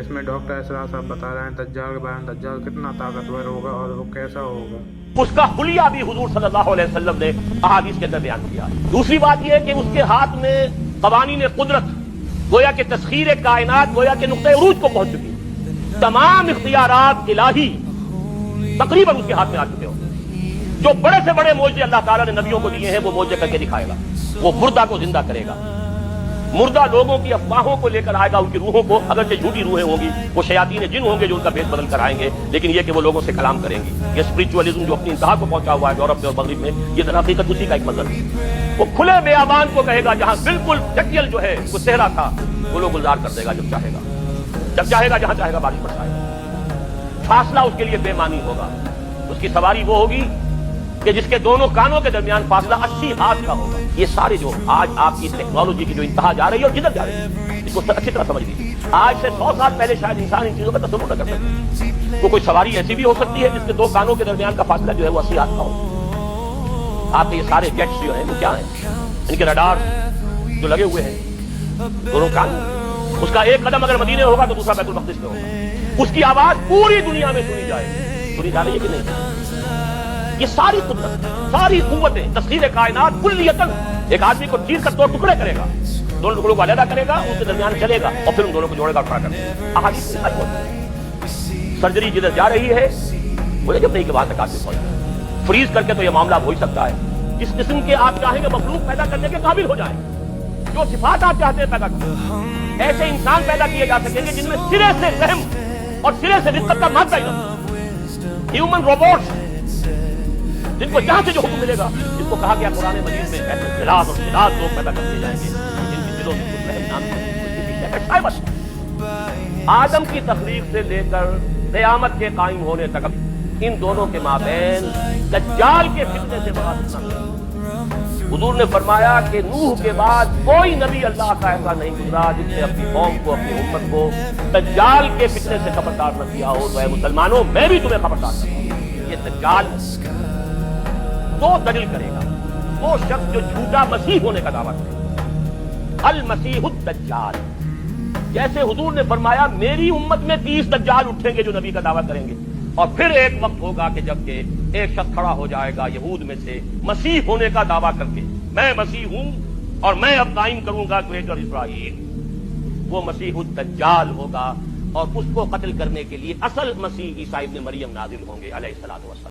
اس میں ڈاکٹر اسرار صاحب بتا رہے ہیں دجال کے بارے میں، دجال کتنا طاقتور ہوگا اور وہ کیسا ہوگا۔ اس کا حلیہ بھی حضور صلی اللہ علیہ وسلم نے احادیث کے اندر بیان کیا۔ دوسری بات یہ ہے کہ اس کے ہاتھ میں قوانین قدرت، گویا کہ تسخیر کائنات، گویا کہ نقطہ عروج کو پہنچ چکی، تمام اختیارات الہی تقریباً اس کے ہاتھ میں آ چکے ہوں۔ جو بڑے سے بڑے معجزے اللہ تعالیٰ نے نبیوں کو دیے ہیں وہ معجزے کر کے دکھائے گا۔ وہ مردہ کو زندہ کرے گا، مردہ لوگوں کی افواہوں کو لے کر آئے گا، ان کی روحوں کو، اگرچہ جھوٹی روحیں ہوں گی، وہ شیاطین جن ہوں گے جو ان کا بھید بدل کر آئیں گے، لیکن یہ کہ وہ لوگوں سے کلام کریں گی۔ یہ اسپرچولیزم جو اپنی انتہا کو پہنچا ہوا ہے یورپ میں اور مغرب میں، یہ در حقیقت اسی کا ایک مظہر ہے۔ وہ کھلے بیابان کو کہے گا جہاں بالکل ٹکیل جو ہے وہ صحرا تھا، وہ لوگ گلزار کر دے گا جب چاہے گا، جب چاہے گا، جہاں چاہے گا بارش برسائے گا۔ فاصلہ اس کے لیے بے معنی ہوگا۔ اس کی سواری وہ ہوگی کہ جس کے دونوں کانوں کے درمیان فاصلہ 80 ہاتھ کا ہوگا۔ یہ سارے جو آج آپ کی ٹیکنالوجی کی جو انتہا جا رہی ہے اور کدھر جا رہی ہے، اس کو اچھی طرح سمجھ لیجیے۔ آج سے 100 سال پہلے شاید انسان ان چیزوں کا تصور نہ کر سکتا۔ وہ کوئی سواری ایسی بھی ہو سکتی ہے جس کے دو کانوں کے درمیان کا فاصلہ جو ہے وہ 80 ہاتھ کا ہو۔ آپ کے یہ سارے جیٹس جو ہیں وہ کیا ہیں؟ ان کے رڈار جو لگے ہوئے ہیں دونوں کان، اس کا ایک قدم اگر مدینے ہوگا تو دوسرا بیت المقدس میں ہوگا۔ اس کی آواز پوری دنیا میں سنی جائے گی، سنی جا رہی ہے کہ نہیں؟ یہ ساری قدرت، ساری قوتیں، تسخیر کائنات کلیتاً ایک آدمی کو چیر کر دو ٹکڑے کرے گا، دونوں ٹکڑوں کو علیحدہ کرے گا، ان کے درمیان چلے گا اور پھر ان دونوں کو جوڑے گا، کھڑا کر دے گا۔ احادیث میں سچ ہوتا ہے۔ سرجری جدھر جا رہی ہے بولے جب نہیں کہ وہاں تک آدمی پہنچ، فریز کر کے تو یہ معاملہ ہو ہی سکتا ہے۔ جس قسم کے آپ چاہیں گے مخلوق پیدا کرنے کے قابل ہو جائیں، جو صفات آپ چاہتے ہیں پیدا کریں، ایسے انسان پیدا کیے جا سکیں گے جن میں سرے سے رحم اور سرے سے رفقت کا مادہ ہی نہ ہو۔ ہیومن روبوٹس جن کو جہاں سے جو حکم ملے گا، جس کو کہا گیا قرآن مجید میں ایسے خلاف اور خلاف لوگ پیدا کر دیے جائیں گے جن کی دلوں میں کچھ رحم نام ہے۔ آدم کی تخلیق سے لے کر قیامت کے قائم ہونے تک ان دونوں کے مابین دجال کے فتنے سے بات نہ۔ حضور نے فرمایا کہ نوح کے بعد کوئی نبی اللہ کا ایسا نہیں گزرا جس نے اپنی قوم کو، اپنی امت کو دجال کے فتنے سے خبردار نہ کیا ہو۔ تو اے مسلمانوں، میں بھی تمہیں خبردار کرتا ہوں، یہ دجال دو دلیل کرے گا۔ وہ شخص جو جھوٹا مسیح ہونے کا دعویٰ کرے گا، المسیح الدجال، جیسے حضور نے فرمایا میری امت میں 30 دجال اٹھیں گے جو نبی کا دعویٰ کریں گے، اور پھر ایک وقت ہوگا کہ جب کہ ایک شخص کھڑا ہو جائے گا یہود میں سے مسیح ہونے کا دعویٰ کر کے، میں مسیح ہوں اور میں اب قائم کروں گا گریٹر اسرائیل۔ وہ مسیح الدجال ہوگا اور اس کو قتل کرنے کے لیے اصل مسیح عیسیٰ ابن مریم نازل ہوں گے علیہ الصلوۃ والسلام۔